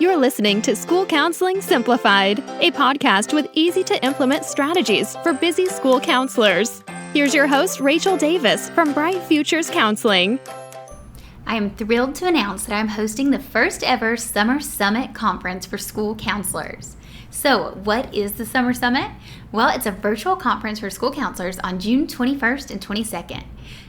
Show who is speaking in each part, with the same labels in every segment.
Speaker 1: You're listening to School Counseling Simplified, a podcast with easy-to-implement strategies for busy school counselors. Here's your host, Rachel Davis from Bright Futures Counseling.
Speaker 2: I am thrilled to announce that I'm hosting the first ever Summer Summit conference for school counselors. So, what is the Summer Summit? Well, it's a virtual conference for school counselors on June 21st and 22nd.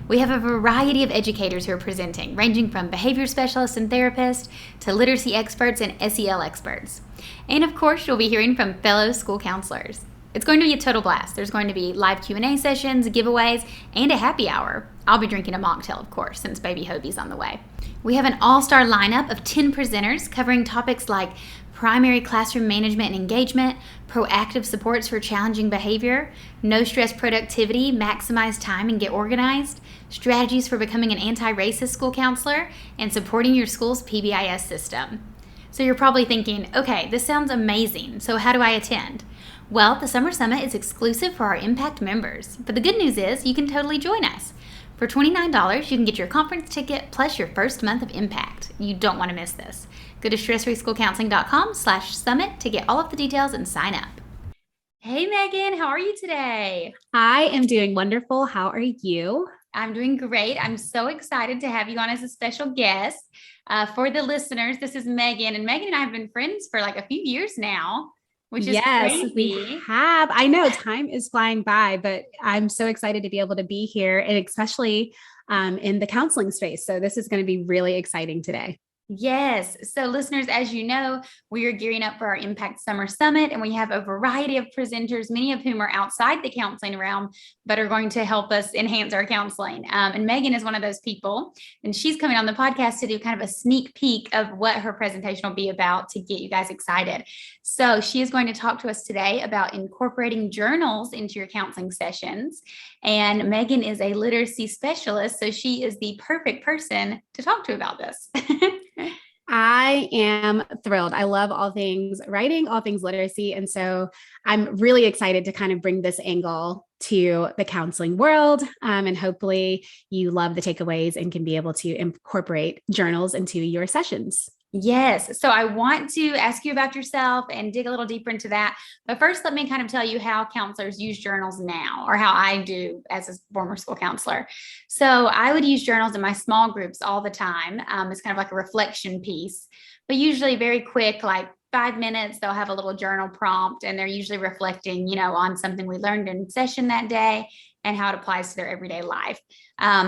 Speaker 2: We have a variety of educators who are presenting, ranging from behavior specialists and therapists to literacy experts and SEL experts. And of course, you'll be hearing from fellow school counselors. It's going to be a total blast. There's going to be live Q&A sessions, giveaways, and a happy hour. I'll be drinking a mocktail, of course, since baby Hobie's on the way. We have an all-star lineup of 10 presenters covering topics like primary classroom management and engagement, proactive supports for challenging behavior, no-stress productivity, maximize time and get organized, strategies for becoming an anti-racist school counselor, and supporting your school's PBIS system. So you're probably thinking, okay, this sounds amazing, so how do I attend? Well, the Summer Summit is exclusive for our Impact members, but the good news is you can totally join us. For $29, you can get your conference ticket plus your first month of Impact. You don't want to miss this. Go to stressfreeschoolcounseling.com/summit to get all of the details and sign up. Hey, Megan, how are you today?
Speaker 3: I am doing wonderful. How are you?
Speaker 2: I'm doing great. I'm so excited to have you on as a special guest. For the listeners, this is Megan, and Megan and I have been friends for like a few years now, which is crazy.
Speaker 3: We have. I know time is flying by, but I'm so excited to be able to be here, and especially in the counseling space. So this is going to be really exciting today.
Speaker 2: Yes. So listeners, as you know, we are gearing up for our Impact Summer Summit, and we have a variety of presenters, many of whom are outside the counseling realm, but are going to help us enhance our counseling. And Megan is one of those people, and she's coming on the podcast to do kind of a sneak peek of what her presentation will be about to get you guys excited. So she is going to talk to us today about incorporating journals into your counseling sessions. And Megan is a literacy specialist, so she is the perfect person to talk to about this.
Speaker 3: I am thrilled. I love all things writing, all things literacy. And so I'm really excited to kind of bring this angle to the counseling world. And hopefully you love the takeaways and can be able to incorporate journals into your sessions.
Speaker 2: Yes. So I want to ask you about yourself and dig a little deeper into that. But first, let me kind of tell you how counselors use journals now, or how I do as a former school counselor. So I would use journals in my small groups all the time. It's kind of like a reflection piece, but usually very quick, like 5 minutes. They'll have a little journal prompt, and they're usually reflecting, on something we learned in session that day and how it applies to their everyday life.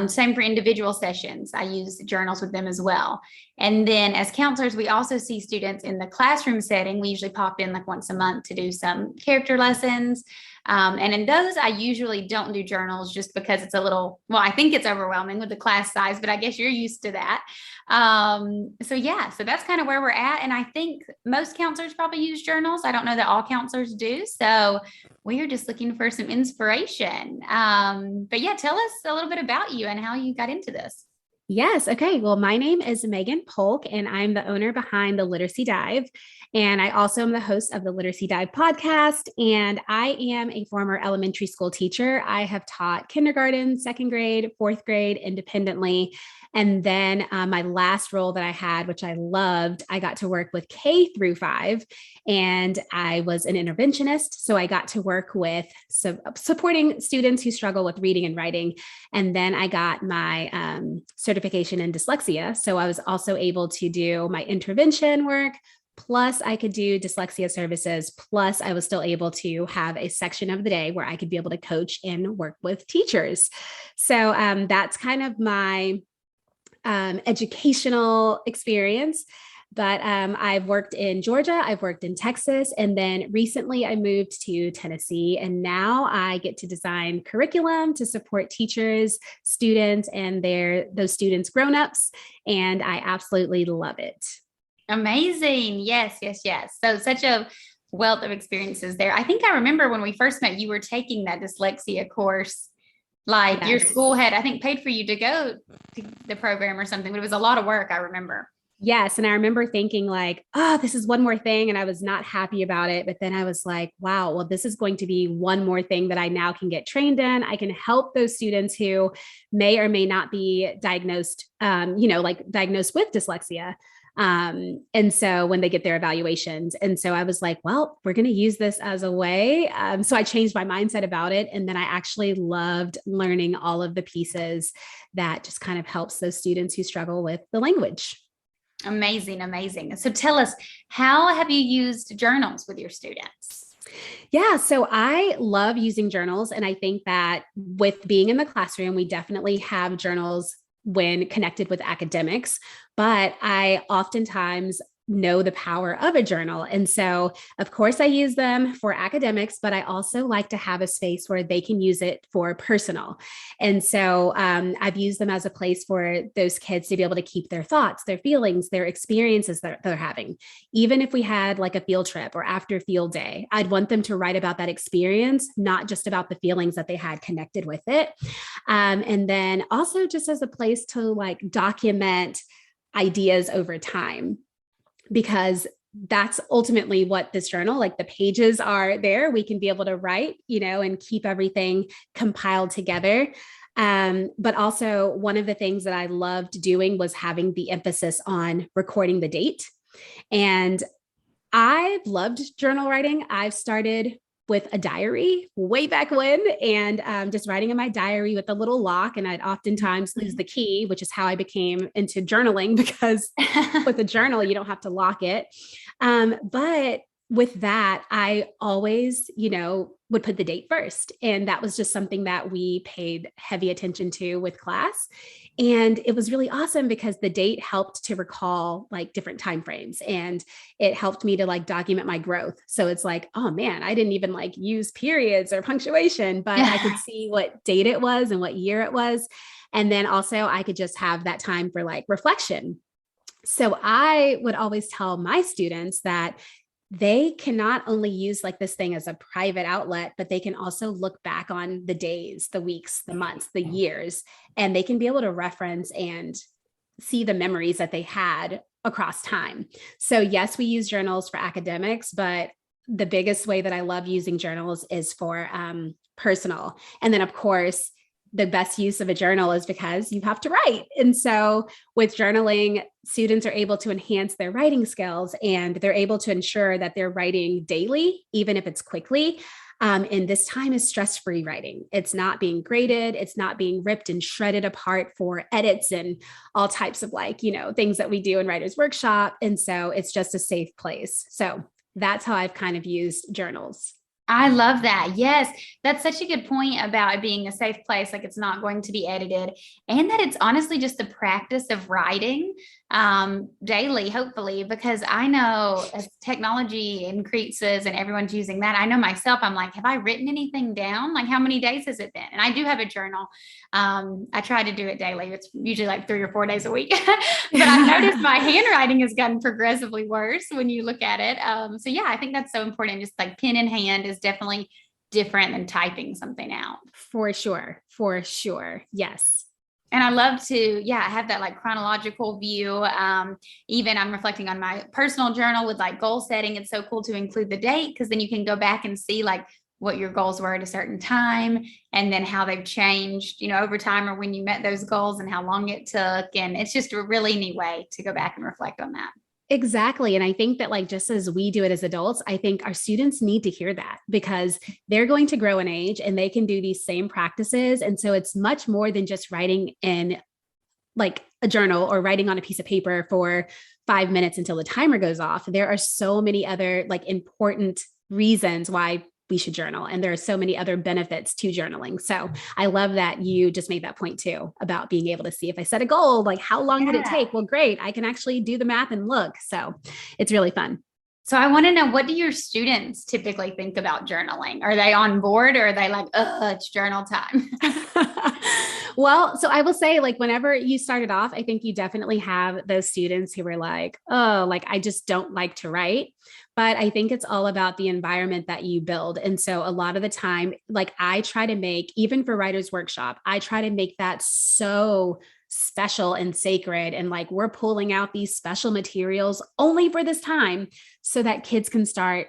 Speaker 2: Same for individual sessions. I use journals with them as well. And then as counselors, we also see students in the classroom setting. We usually pop in like once a month to do some character lessons. And in those, I usually don't do journals just because it's I think it's overwhelming with the class size, but I guess you're used to that. So that's kind of where we're at. And I think most counselors probably use journals. I don't know that all counselors do. So we are just looking for some inspiration. But yeah, tell us a little bit about you and how you got into this.
Speaker 3: Yes. Okay. Well, my name is Megan Polk, and I'm the owner behind the Literacy Dive. And I also am the host of the Literacy Dive podcast. And I am a former elementary school teacher. I have taught kindergarten, second grade, fourth grade independently. And then my last role that I had, which I loved, I got to work with K through 5, and I was an interventionist. So I got to work with supporting students who struggle with reading and writing. And then I got my certification in dyslexia. So I was also able to do my intervention work. Plus, I could do dyslexia services. Plus, I was still able to have a section of the day where I could be able to coach and work with teachers. So that's kind of my educational experience. But I've worked in Georgia, I've worked in Texas, and then recently I moved to Tennessee. And now I get to design curriculum to support teachers, students, and those students' grown-ups. And I absolutely love it.
Speaker 2: Amazing. Yes. So such a wealth of experiences there. I think I remember when we first met, you were taking that dyslexia course. Like your school had, I think, paid for you to go to the program or something, but it was a lot of work, I remember.
Speaker 3: Yes. And I remember thinking like, oh, this is one more thing. And I was not happy about it. But then I was like, wow, well, this is going to be one more thing that I now can get trained in. I can help those students who may or may not be diagnosed, diagnosed with dyslexia. And so when they get their evaluations, and so I was like, well, we're going to use this as a way. So I changed my mindset about it. And then I actually loved learning all of the pieces that just kind of helps those students who struggle with the language.
Speaker 2: Amazing, amazing. So tell us, how have you used journals with your students?
Speaker 3: Yeah, so I love using journals. And I think that with being in the classroom, we definitely have journals when connected with academics, but I oftentimes know the power of a journal. And so, of course, I use them for academics, but I also like to have a space where they can use it for personal. And so I've used them as a place for those kids to be able to keep their thoughts, their feelings, their experiences that they're having. Even if we had like a field trip or after field day, I'd want them to write about that experience, not just about the feelings that they had connected with it. And then also just as a place to like document ideas over time, because that's ultimately what this journal, like the pages are there, we can be able to write, and keep everything compiled together. But also one of the things that I loved doing was having the emphasis on recording the date. And I've loved journal writing. I've started with a diary way back when, and just writing in my diary with a little lock. And I'd oftentimes lose the key, which is how I became into journaling, because with a journal, you don't have to lock it. But with that, I always, would put the date first. And that was just something that we paid heavy attention to with class. And it was really awesome because the date helped to recall like different timeframes, and it helped me to like document my growth. So it's like, oh man, I didn't even like use periods or punctuation, but I could see what date it was and what year it was. And then also I could just have that time for like reflection. So I would always tell my students that they can not only use like this thing as a private outlet, but they can also look back on the days, the weeks, the months, the years, and they can be able to reference and see the memories that they had across time. So yes, we use journals for academics, but the biggest way that I love using journals is for personal. And then of course, the best use of a journal is because you have to write. And so with journaling, students are able to enhance their writing skills, and they're able to ensure that they're writing daily, even if it's quickly. And this time is stress-free writing. It's not being graded. It's not being ripped and shredded apart for edits and all types of like, things that we do in Writers Workshop. And so it's just a safe place. So that's how I've kind of used journals.
Speaker 2: I love that. Yes, that's such a good point about it being a safe place. Like it's not going to be edited, and that it's honestly just the practice of writing daily, hopefully, because I know as technology increases and everyone's using that, I know myself, I'm like, have I written anything down? Like how many days has it been? And I do have a journal. I try to do it daily. It's usually like 3 or 4 days a week, but I've noticed my handwriting has gotten progressively worse when you look at it. So yeah, I think that's so important. Just like pen in hand is definitely different than typing something out.
Speaker 3: For sure. Yes.
Speaker 2: And I love to, have that like chronological view. Even I'm reflecting on my personal journal with like goal setting. It's so cool to include the date, because then you can go back and see like what your goals were at a certain time, and then how they've changed, over time, or when you met those goals and how long it took. And it's just a really neat way to go back and reflect on that.
Speaker 3: Exactly. And I think that like, just as we do it as adults, I think our students need to hear that, because they're going to grow in age and they can do these same practices. And so it's much more than just writing in like a journal or writing on a piece of paper for 5 minutes until the timer goes off. There are so many other like important reasons why we should journal. And there are so many other benefits to journaling. So I love that you just made that point too, about being able to see if I set a goal, like how long did it take? Well, great. I can actually do the math and look. So it's really fun.
Speaker 2: So I want to know, what do your students typically think about journaling? Are they on board, or are they like, it's journal time?
Speaker 3: Well, so I will say, like, whenever you started off, I think you definitely have those students who were like, oh, like, I just don't like to write. But I think it's all about the environment that you build. And so a lot of the time, like I try to make, even for Writers Workshop, I try to make that so special and sacred. And like, we're pulling out these special materials only for this time so that kids can start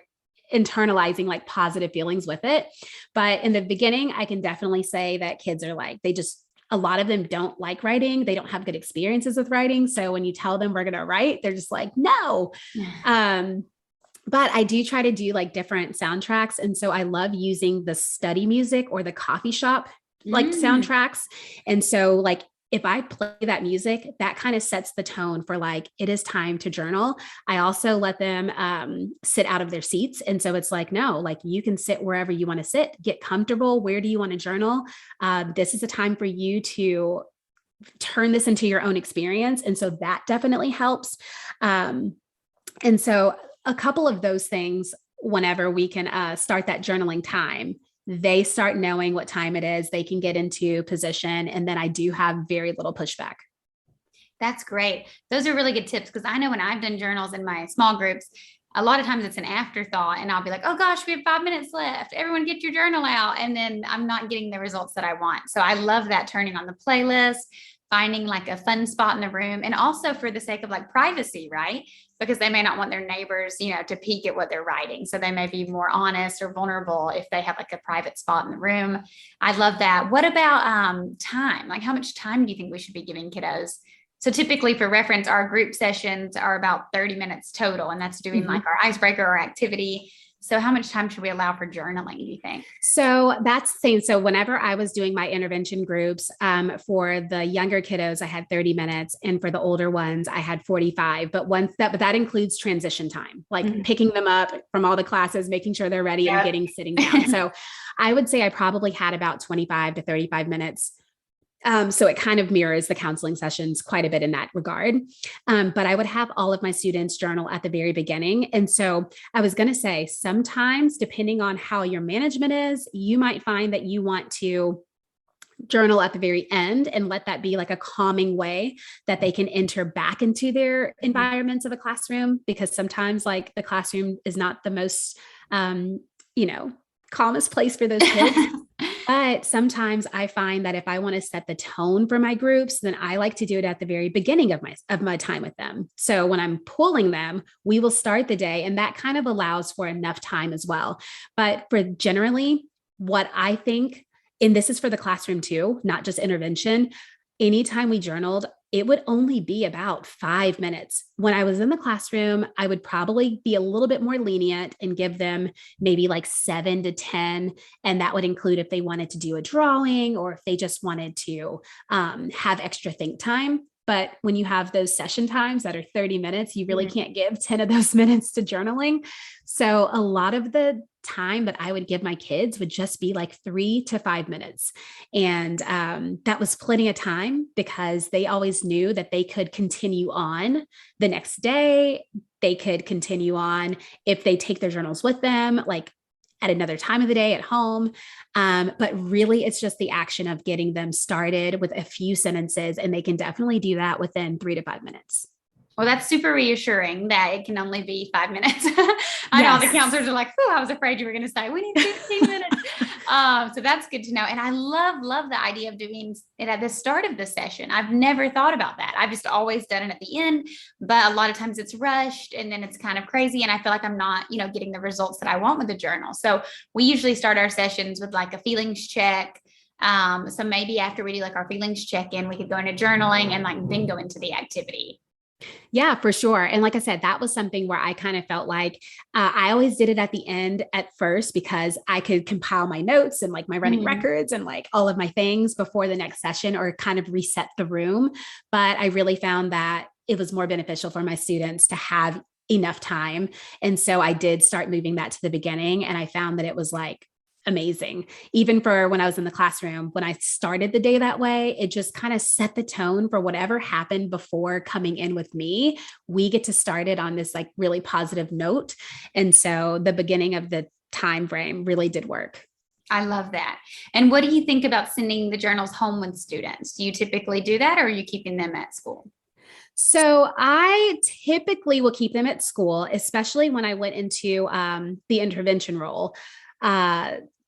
Speaker 3: internalizing like positive feelings with it. But in the beginning, I can definitely say that kids are like, they just a lot of them don't like writing. They don't have good experiences with writing. So when you tell them we're going to write, they're just like, no. But I do try to do like different soundtracks. And so I love using the study music or the coffee shop like soundtracks. And so like if I play that music, that kind of sets the tone for like, it is time to journal. I also let them sit out of their seats. And so it's like, no, like you can sit wherever you want to sit, get comfortable. Where do you want to journal? This is a time for you to turn this into your own experience. And so that definitely helps. And so a couple of those things, whenever we can start that journaling time, they start knowing what time it is, they can get into position. And then I do have very little pushback.
Speaker 2: That's great. Those are really good tips. Because I know when I've done journals in my small groups, a lot of times it's an afterthought and I'll be like, oh gosh, we have 5 minutes left. Everyone get your journal out. And then I'm not getting the results that I want. So I love that, turning on the playlist, finding like a fun spot in the room, and also for the sake of like privacy, right? Because they may not want their neighbors, to peek at what they're writing. So they may be more honest or vulnerable if they have like a private spot in the room. I love that. What about time? Like how much time do you think we should be giving kiddos? So typically, for reference, our group sessions are about 30 minutes total, and that's doing like our icebreaker or activity. So how much time should we allow for journaling, do you think?
Speaker 3: So that's the thing. So whenever I was doing my intervention groups, for the younger kiddos, I had 30 minutes. And for the older ones, I had 45. But that includes transition time, like picking them up from all the classes, making sure they're ready and sitting down. So I would say I probably had about 25 to 35 minutes. So it kind of mirrors the counseling sessions quite a bit in that regard. But I would have all of my students journal at the very beginning. And so I was going to say, sometimes depending on how your management is, you might find that you want to journal at the very end and let that be like a calming way that they can enter back into their environments of a classroom, because sometimes like the classroom is not the most, calmest place for those kids. But sometimes I find that if I want to set the tone for my groups, then I like to do it at the very beginning of my time with them. So when I'm pulling them, we will start the day, and that kind of allows for enough time as well. But for generally what I think, and this is for the classroom too, not just intervention, anytime we journaled, it would only be about 5 minutes. When I was in the classroom, I would probably be a little bit more lenient and give them maybe like 7 to 10. And that would include if they wanted to do a drawing or if they just wanted to have extra think time. But when you have those session times that are 30 minutes, you really can't give 10 of those minutes to journaling. So a lot of the time that I would give my kids would just be like 3 to 5 minutes. And that was plenty of time because they always knew that they could continue on the next day. They could continue on if they take their journals with them, like at another time of the day at home. But really, it's just the action of getting them started with a few sentences, and they can definitely do that within 3 to 5 minutes.
Speaker 2: Well, that's super reassuring that it can only be 5 minutes. I know the counselors are like, oh, I was afraid you were going to say, we need 15 minutes. So that's good to know. And I love the idea of doing it at the start of the session. I've never thought about that. I've just always done it at the end, but a lot of times it's rushed and then it's kind of crazy. And I feel like I'm not, getting the results that I want with the journal. So we usually start our sessions with like a feelings check. So maybe after we do like our feelings check-in, we could go into journaling and like then go into the activity.
Speaker 3: Yeah, for sure. And like I said, that was something where I kind of felt like I always did it at the end at first because I could compile my notes and like my running records and like all of my things before the next session or kind of reset the room. But I really found that it was more beneficial for my students to have enough time. And so I did start moving that to the beginning. And I found that it was like amazing. Even for when I was in the classroom, when I started the day that way, it just kind of set the tone for whatever happened before coming in with me. We get to start it on this like really positive note. And so the beginning of the time frame really did work.
Speaker 2: I love that. And what do you think about sending the journals home with students? Do you typically do that, or are you keeping them at school?
Speaker 3: So I typically will keep them at school, especially when I went into the intervention role.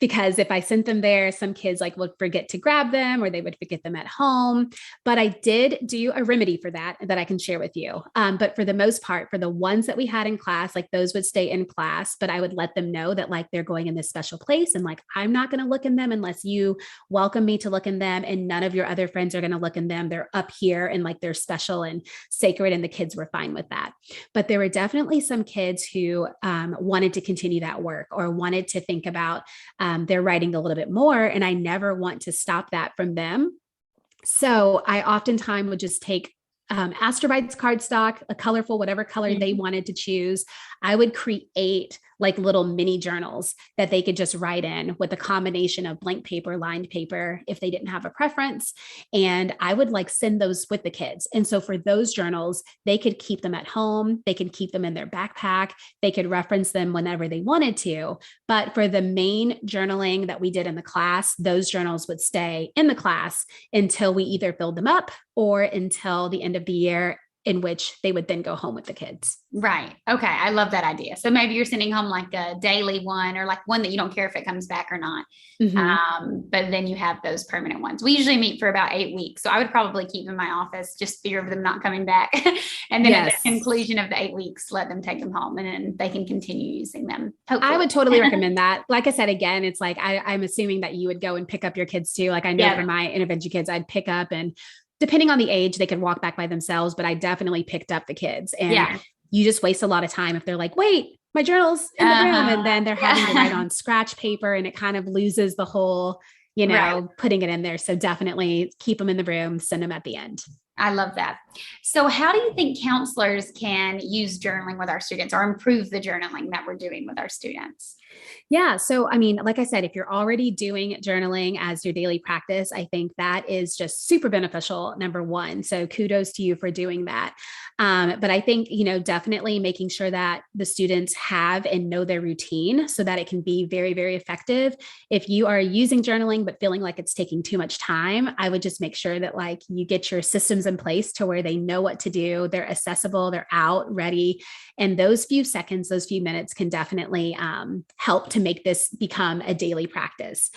Speaker 3: because if I sent them there, some kids like would forget to grab them or they would forget them at home. But I did do a remedy for that I can share with you. But for the most part, for the ones that we had in class, like those would stay in class, but I would let them know that like they're going in this special place and like I'm not going to look in them unless you welcome me to look in them, and none of your other friends are going to look in them. They're up here and like they're special and sacred, and the kids were fine with that. But there were definitely some kids who wanted to continue that work or wanted to think about their writing a little bit more. And I never want to stop that from them. So I oftentimes would just take Astrobyte's cardstock, a colorful, whatever color they wanted to choose. I would create like little mini journals that they could just write in with a combination of blank paper, lined paper, if they didn't have a preference. And I would like send those with the kids. And so for those journals, they could keep them at home. They could keep them in their backpack. They could reference them whenever they wanted to. But for the main journaling that we did in the class, those journals would stay in the class until we either filled them up or until the end of the year, in which they would then go home with the kids.
Speaker 2: Right. Okay. I love that idea. So maybe you're sending home like a daily one or like one that you don't care if it comes back or not. But then you have those permanent ones. We usually meet for about 8 weeks. So I would probably keep in my office, just fear of them not coming back. And then at the conclusion of the 8 weeks, let them take them home and then they can continue using them. Hopefully.
Speaker 3: I would totally recommend that. Like I said, again, it's like, I'm assuming that you would go and pick up your kids too. Like I know for my intervention kids, I'd pick up, and depending on the age, they could walk back by themselves, but I definitely picked up the kids. And you just waste a lot of time if they're like, wait, my journal's in the room. And then they're having to write on scratch paper, and it kind of loses the whole, putting it in there. So definitely keep them in the room, send them at the end.
Speaker 2: I love that. So how do you think counselors can use journaling with our students or improve the journaling that we're doing with our students?
Speaker 3: Yeah. So, I mean, like I said, if you're already doing journaling as your daily practice, I think that is just super beneficial, number one. So kudos to you for doing that. But I think, definitely making sure that the students have and know their routine so that it can be very, very effective. If you are using journaling, but feeling like it's taking too much time, I would just make sure that like you get your systems in place to where they know what to do. They're accessible, they're out, ready. And those few seconds, those few minutes can definitely help to make this become a daily practice.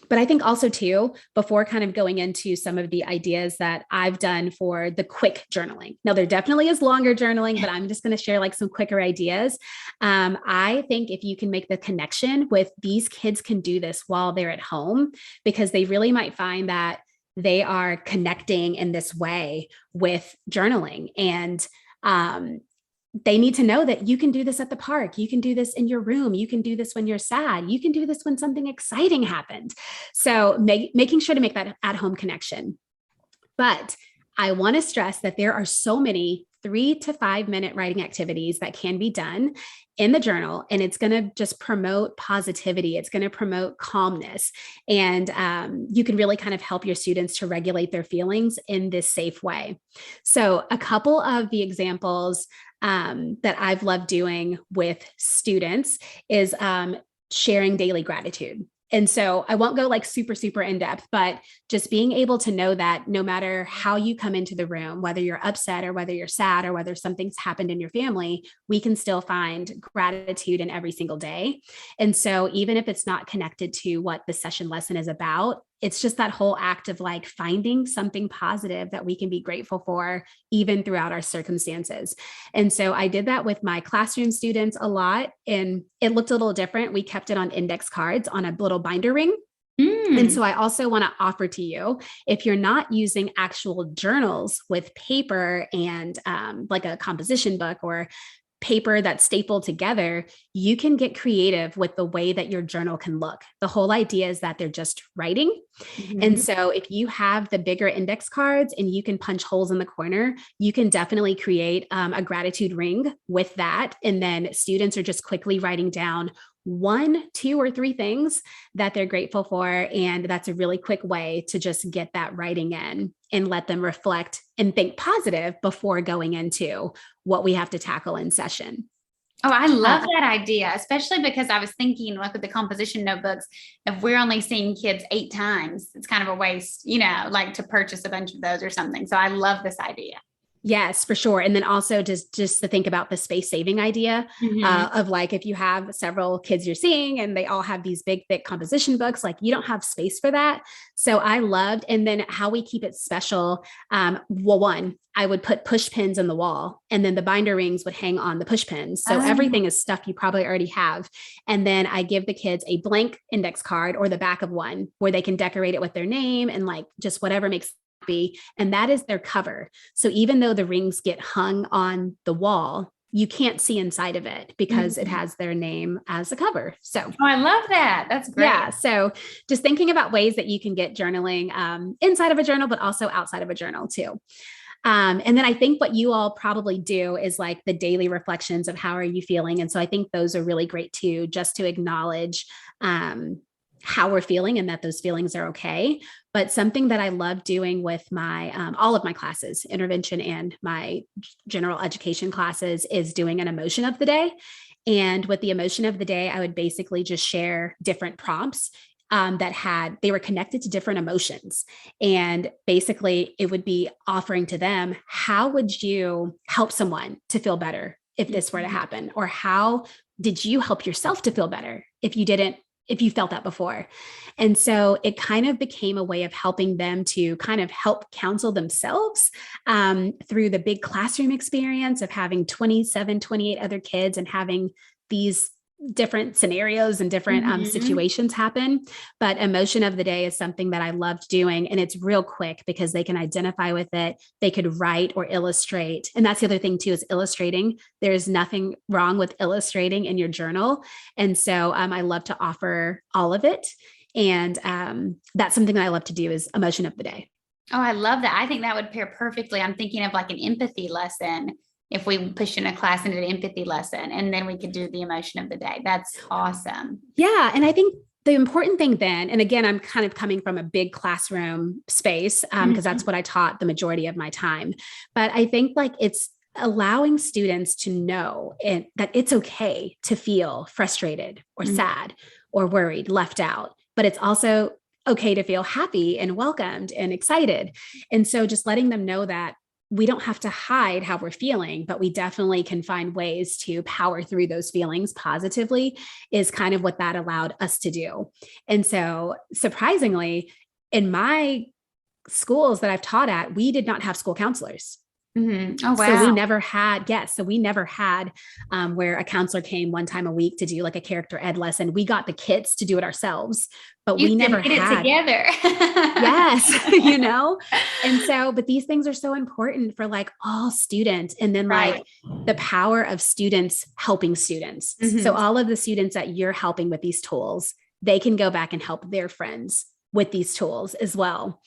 Speaker 3: But I think also too, before kind of going into some of the ideas that I've done for the quick journaling. Now there definitely is longer journaling, but I'm just going to share like some quicker ideas. I think if you can make the connection with these kids can do this while they're at home, because they really might find that they are connecting in this way with journaling. And they need to know that you can do this at the park. You can do this in your room. You can do this when you're sad. You can do this when something exciting happened. So making sure to make that at-home connection. But I want to stress that there are so many 3 to 5 minute writing activities that can be done in the journal, and it's going to just promote positivity. It's going to promote calmness, and you can really kind of help your students to regulate their feelings in this safe way. So a couple of the examples that I've loved doing with students is sharing daily gratitude. And so I won't go like super, super in depth, but just being able to know that no matter how you come into the room, whether you're upset or whether you're sad or whether something's happened in your family, we can still find gratitude in every single day. And so even if it's not connected to what the session lesson is about, it's just that whole act of like finding something positive that we can be grateful for even throughout our circumstances. And so I did that with my classroom students a lot, and it looked a little different. We kept it on index cards on a little binder ring. And so I also want to offer to you, if you're not using actual journals with paper and like a composition book or paper that's stapled together, you can get creative with the way that your journal can look. The whole idea is that they're just writing. And so if you have the bigger index cards and you can punch holes in the corner, you can definitely create a gratitude ring with that. And then students are just quickly writing down 1, 2, or 3 things that they're grateful for. And that's a really quick way to just get that writing in and let them reflect and think positive before going into what we have to tackle in session.
Speaker 2: Oh, I love that idea, especially because I was thinking like with the composition notebooks, if we're only seeing kids 8 times, it's kind of a waste, like to purchase a bunch of those or something. So I love this idea.
Speaker 3: Yes, for sure. And then also just to think about the space saving idea of like, if you have several kids you're seeing and they all have these big, thick composition books, like you don't have space for that. So I loved, and then how we keep it special. Well, one, I would put push pins in the wall and then the binder rings would hang on the push pins. So everything is stuff you probably already have. And then I give the kids a blank index card or the back of one where they can decorate it with their name and like just whatever makes be, and that is their cover. So even though the rings get hung on the wall, you can't see inside of it because it has their name as a cover. So
Speaker 2: I love that. That's great.
Speaker 3: Yeah. So just thinking about ways that you can get journaling inside of a journal, but also outside of a journal too. And then I think what you all probably do is like the daily reflections of how are you feeling. And so I think those are really great too, just to acknowledge how we're feeling and that those feelings are okay. But something that I love doing with my all of my classes, intervention and my general education classes, is doing an emotion of the day. And with the emotion of the day, I would basically just share different prompts they were connected to different emotions. And basically it would be offering to them, how would you help someone to feel better if this were to happen? Or how did you help yourself to feel better if you felt that before? And so it kind of became a way of helping them to kind of help counsel themselves through the big classroom experience of having 27, 28 other kids and having these different scenarios and different situations happen. But emotion of the day is something that I loved doing. And it's real quick because they can identify with it. They could write or illustrate. And that's the other thing too, is illustrating. There's nothing wrong with illustrating in your journal. And so I love to offer all of it. And that's something that I love to do, is emotion of the day.
Speaker 2: Oh, I love that. I think that would pair perfectly. I'm thinking of like an empathy lesson. If we pushed in a class and did an empathy lesson, and then we could do the emotion of the day. That's awesome.
Speaker 3: Yeah. And I think the important thing then, and again, I'm kind of coming from a big classroom space because that's what I taught the majority of my time. But I think like it's allowing students to know that it's okay to feel frustrated or sad or worried, left out, but it's also okay to feel happy and welcomed and excited. And so just letting them know that we don't have to hide how we're feeling, but we definitely can find ways to power through those feelings positively, is kind of what that allowed us to do. And so surprisingly, in my schools that I've taught at, we did not have school counselors.
Speaker 2: Oh, wow.
Speaker 3: So we never had, where a counselor came one time a week to do like a character ed lesson. We got the kids to do it ourselves, but we never had
Speaker 2: it together.
Speaker 3: Yes, And so, but these things are so important for like all students. And then like the power of students helping students. So all of the students that you're helping with these tools, they can go back and help their friends with these tools as well.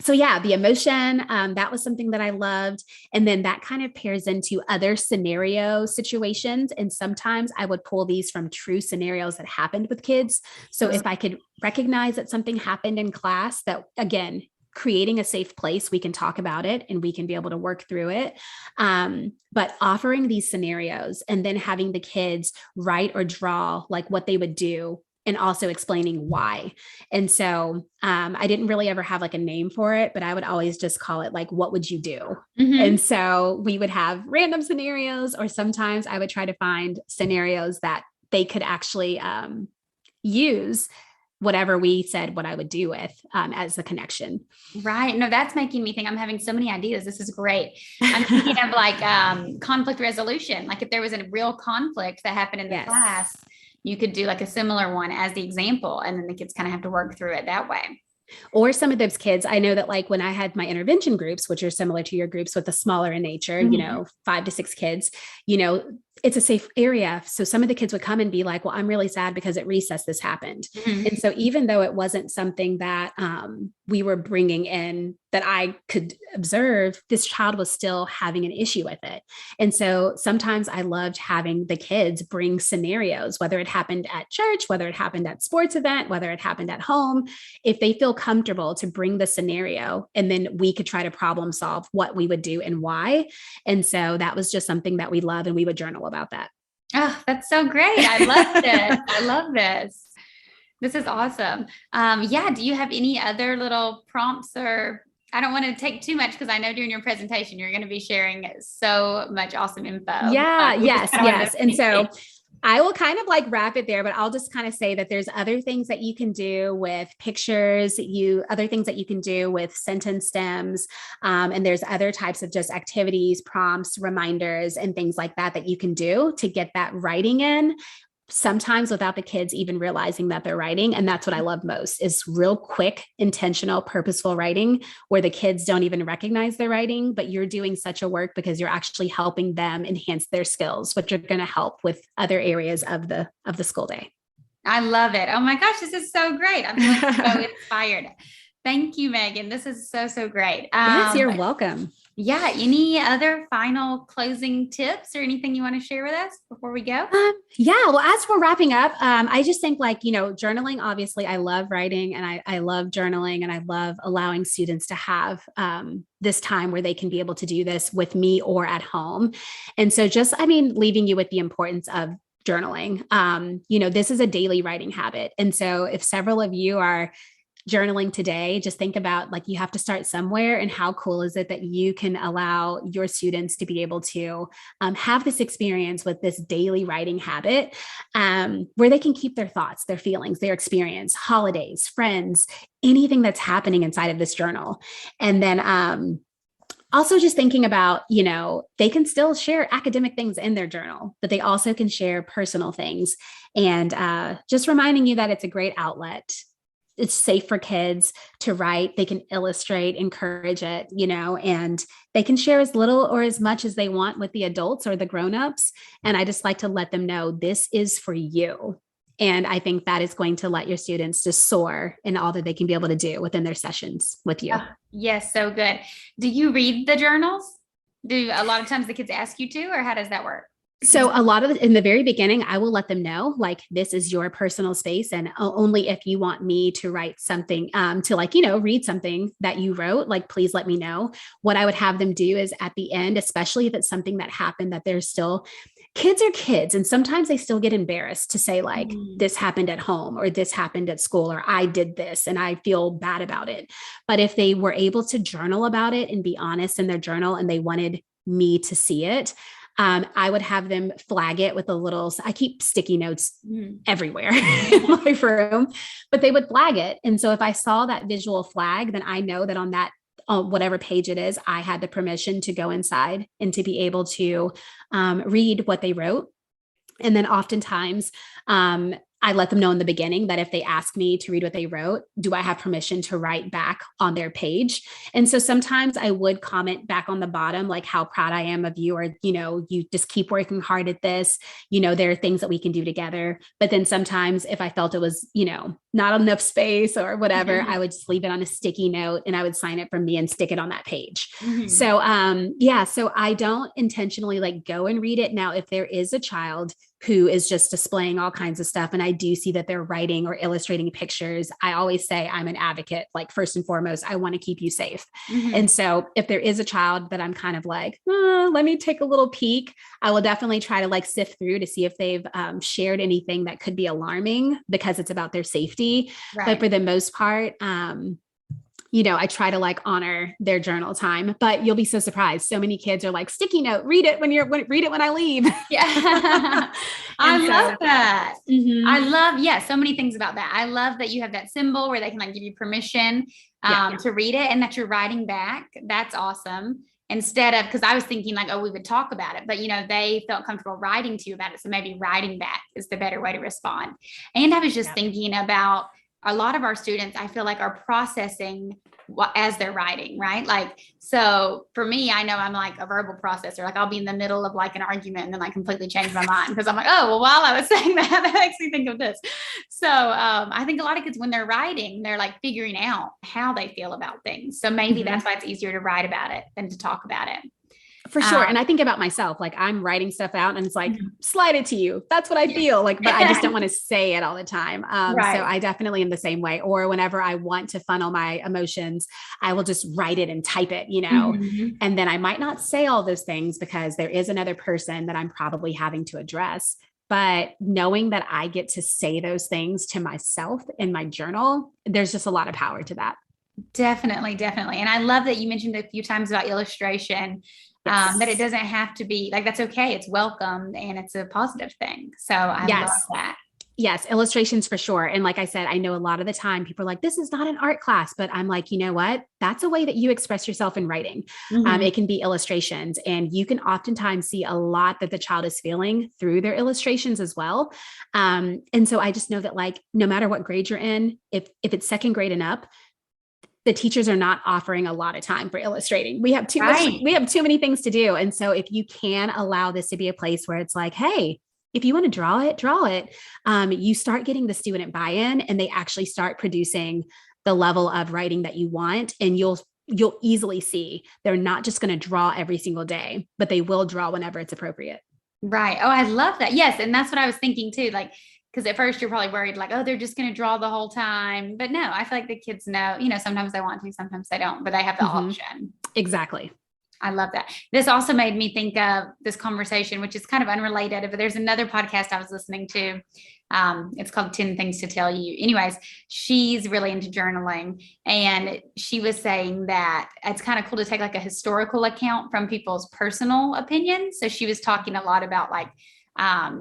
Speaker 3: So yeah, the emotion, that was something that I loved. And then that kind of pairs into other scenario situations. And sometimes I would pull these from true scenarios that happened with kids. So if I could recognize that something happened in class, that again, creating a safe place, we can talk about it and we can be able to work through it. But offering these scenarios and then having the kids write or draw like what they would do, and also explaining why. And so I didn't really ever have like a name for it, but I would always just call it like, what would you do? And so we would have random scenarios, or sometimes I would try to find scenarios that they could actually use whatever we said what I would do with as a connection.
Speaker 2: Right. No, that's making me think. I'm having so many ideas. This is great. I'm thinking of like conflict resolution. Like if there was a real conflict that happened in the class, you could do like a similar one as the example, and then the kids kind of have to work through it that way.
Speaker 3: Or some of those kids, I know that like when I had my intervention groups, which are similar to your groups with the smaller in nature, 5 to 6 kids, it's a safe area. So some of the kids would come and be like, well, I'm really sad because at recess this happened. And so even though it wasn't something that we were bringing in that I could observe, this child was still having an issue with it. And so sometimes I loved having the kids bring scenarios, whether it happened at church, whether it happened at sports event, whether it happened at home, if they feel comfortable to bring the scenario, and then we could try to problem solve what we would do and why. And so that was just something that we love, and we would journal about that.
Speaker 2: Oh, that's so great. I love this. I love this. This is awesome. Do you have any other little prompts or I don't want to take too much because I know during your presentation, you're going to be sharing so much awesome info.
Speaker 3: Yeah, yes. And so
Speaker 2: peek.
Speaker 3: I will kind of like wrap it there, but I'll just kind of say that there's other things that you can do with pictures, other things that you can do with sentence stems. And there's other types of just activities, prompts, reminders, and things like that that you can do to get that writing in, sometimes without the kids even realizing that they're writing. And that's what I love most is real quick, intentional, purposeful writing where the kids don't even recognize they're writing, but you're doing such a work because you're actually helping them enhance their skills, which are going to help with other areas of the school day.
Speaker 2: I love it. Oh my gosh, this is so great. I'm feeling so inspired. Thank you, Megan. This is so great.
Speaker 3: Yes, you're welcome.
Speaker 2: Yeah. Any other final closing tips or anything you want to share with us before we go?
Speaker 3: Yeah. Well, as we're wrapping up, I just think journaling, obviously I love writing and I love journaling and I love allowing students to have this time where they can be able to do this with me or at home. And so leaving you with the importance of journaling. This is a daily writing habit. And so if several of you are journaling today, just think about you have to start somewhere, and how cool is it that you can allow your students to be able to have this experience with this daily writing habit where they can keep their thoughts, their feelings, their experience, holidays, friends, anything that's happening inside of this journal. And then also just thinking about, they can still share academic things in their journal, but they also can share personal things, and just reminding you that it's a great outlet. It's safe for kids to write. They can illustrate, encourage it, and they can share as little or as much as they want with the adults or the grownups. And I just like to let them know this is for you. And I think that is going to let your students just soar in all that they can be able to do within their sessions with you.
Speaker 2: Yes, so good. Do you read the journals? Do a lot of times the kids ask you to, or how does that work?
Speaker 3: So a lot of in the very beginning, I will let them know, this is your personal space. And only if you want me to write something to read something that you wrote, please let me know. What I would have them do is at the end, especially if it's something that happened, that there's still kids are kids. And sometimes they still get embarrassed to say this happened at home or this happened at school, or I did this and I feel bad about it. But if they were able to journal about it and be honest in their journal and they wanted me to see it, I would have them flag it with I keep sticky notes everywhere in my room, but they would flag it. And so if I saw that visual flag, then I know that on that, whatever page it is, I had the permission to go inside and to be able to read what they wrote. And then oftentimes, I let them know in the beginning that if they ask me to read what they wrote, do I have permission to write back on their page? And so sometimes I would comment back on the bottom, how proud I am of you, or, you just keep working hard at this. There are things that we can do together. But then sometimes if I felt it was, not enough space or whatever, I would just leave it on a sticky note and I would sign it from me and stick it on that page. So, so I don't intentionally go and read it. Now, if there is a child who is just displaying all kinds of stuff, and I do see that they're writing or illustrating pictures, I always say I'm an advocate. First and foremost, I want to keep you safe. And so if there is a child that I'm kind of let me take a little peek, I will definitely try to sift through to see if they've shared anything that could be alarming, because it's about their safety. Right. But for the most part, I try to honor their journal time, but you'll be so surprised. So many kids are sticky note, read it when I leave.
Speaker 2: Yeah. I love that. I love, so many things about that. I love that you have that symbol where they can give you permission to read it, and that you're writing back. That's awesome. Instead of, because I was thinking we would talk about it, but they felt comfortable writing to you about it. So maybe writing back is the better way to respond. And I was just thinking about a lot of our students, I feel are processing as they're writing, right? So for me, I know I'm a verbal processor. I'll be in the middle of an argument and then completely change my mind because I'm oh, well, while I was saying that makes me think of this. So I think a lot of kids, when they're writing, they're figuring out how they feel about things. So maybe that's why it's easier to write about it than to talk about it.
Speaker 3: For sure. And I think about myself, I'm writing stuff out and it's slide it to you. That's what I feel but I just don't want to say it all the time. Right. So I definitely am the same way. Or whenever I want to funnel my emotions, I will just write it and type it, and then I might not say all those things because there is another person that I'm probably having to address. But knowing that I get to say those things to myself in my journal, there's just a lot of power to that.
Speaker 2: Definitely, definitely. And I love that you mentioned a few times about illustration,
Speaker 3: Yes.
Speaker 2: that it doesn't have to be like, that's okay. It's welcome and it's a positive thing. So I love
Speaker 3: Yes.
Speaker 2: that.
Speaker 3: Yes, illustrations for sure. And like I said, I know a lot of the time people are like, this is not an art class, but I'm like, you know what? That's a way that you express yourself in writing.
Speaker 2: Mhm.
Speaker 3: It can be illustrations, and you can oftentimes see a lot that the child is feeling through their illustrations as well. And so I just know that, like, no matter what grade you're in, if it's second grade and up, the teachers are not offering a lot of time for illustrating. We have too much,
Speaker 2: Right.
Speaker 3: we have too many things to do. And so if you can allow this to be a place where it's like, hey, if you want to draw it, draw it. You start getting the student buy-in, and they actually start producing the level of writing that you want. And you'll easily see they're not just going to draw every single day, but they will draw whenever it's appropriate.
Speaker 2: Right. Oh, I love that. Yes. And that's what I was thinking too. Like, because at first you're probably worried, like, oh, they're just going to draw the whole time. But no, I feel like the kids know, sometimes they want to, sometimes they don't, but they have the option.
Speaker 3: Exactly.
Speaker 2: I love that. This also made me think of this conversation, which is kind of unrelated, but there's another podcast I was listening to. It's called 10 Things to Tell You. Anyways, she's really into journaling, and she was saying that it's kind of cool to take like a historical account from people's personal opinions. So she was talking a lot about like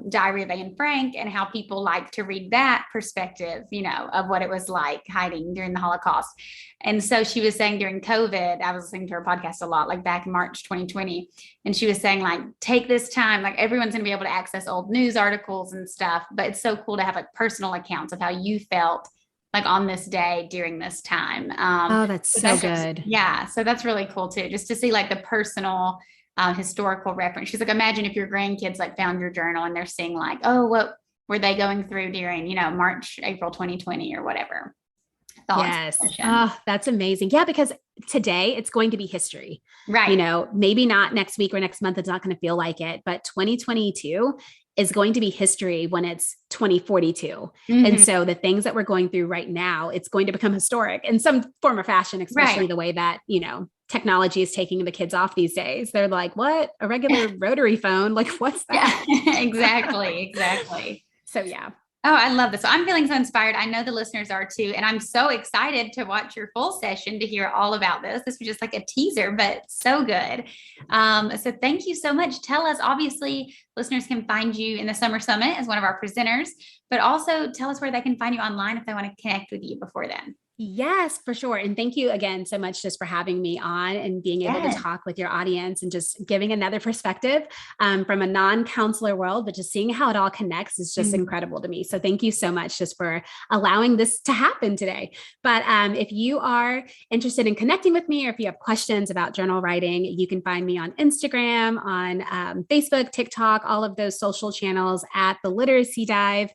Speaker 2: Diary of Anne Frank and how people like to read that perspective, of what it was like hiding during the Holocaust. And so she was saying during COVID, I was listening to her podcast a lot, like back in March 2020. And she was saying, like, take this time, like everyone's going to be able to access old news articles and stuff. But it's so cool to have like personal accounts of how you felt like on this day during this time.
Speaker 3: Oh, that's so good.
Speaker 2: Yeah. So that's really cool too, just to see like the personal historical reference. She's like, imagine if your grandkids like found your journal and they're seeing like, oh, what were they going through during, March, April 2020 or whatever.
Speaker 3: Yes. Oh, that's amazing. Yeah, because today it's going to be history.
Speaker 2: Right.
Speaker 3: Maybe not next week or next month. It's not going to feel like it, but 2022 is going to be history when it's 2042. Mm-hmm. And so the things that we're going through right now, it's going to become historic in some form or fashion, especially the way that, technology is taking the kids off these days. They're like, what? A regular rotary phone? Like, what's that?
Speaker 2: Yeah, exactly.
Speaker 3: So, yeah.
Speaker 2: Oh, I love this. So I'm feeling so inspired. I know the listeners are too. And I'm so excited to watch your full session to hear all about this. This was just like a teaser, but so good. So thank you so much. Tell us, obviously, listeners can find you in the Summer Summit as one of our presenters, but also tell us where they can find you online if they want to connect with you before then.
Speaker 3: Yes, for sure. And thank you again so much just for having me on and being able to talk with your audience and just giving another perspective from a non-counselor world, but just seeing how it all connects is just incredible to me. So thank you so much just for allowing this to happen today. But if you are interested in connecting with me, or if you have questions about journal writing, you can find me on Instagram, on Facebook, TikTok, all of those social channels at The Literacy Dive.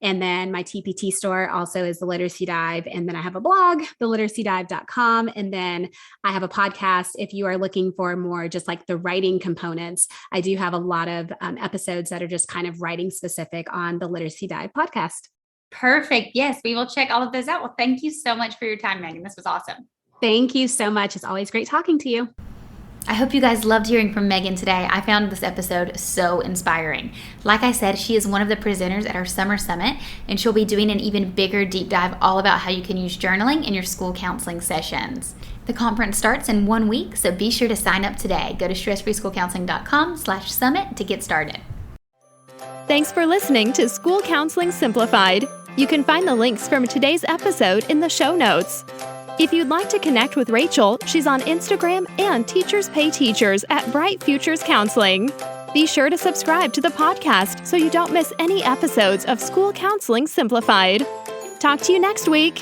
Speaker 3: And then my TPT store also is The Literacy Dive. And then I have a blog, theliteracydive.com. And then I have a podcast. If you are looking for more just like the writing components, I do have a lot of episodes that are just kind of writing specific on the Literacy Dive podcast.
Speaker 2: Perfect. Yes, we will check all of those out. Well, thank you so much for your time, Megan. This was awesome.
Speaker 3: Thank you so much. It's always great talking to you.
Speaker 2: I hope you guys loved hearing from Megan today. I found this episode so inspiring. Like I said, she is one of the presenters at our Summer Summit, and she'll be doing an even bigger deep dive all about how you can use journaling in your school counseling sessions. The conference starts in 1 week, so be sure to sign up today. Go to stressfreeschoolcounseling.com/summit to get started.
Speaker 1: Thanks for listening to School Counseling Simplified. You can find the links from today's episode in the show notes. If you'd like to connect with Rachel, she's on Instagram and Teachers Pay Teachers at Bright Futures Counseling. Be sure to subscribe to the podcast so you don't miss any episodes of School Counseling Simplified. Talk to you next week.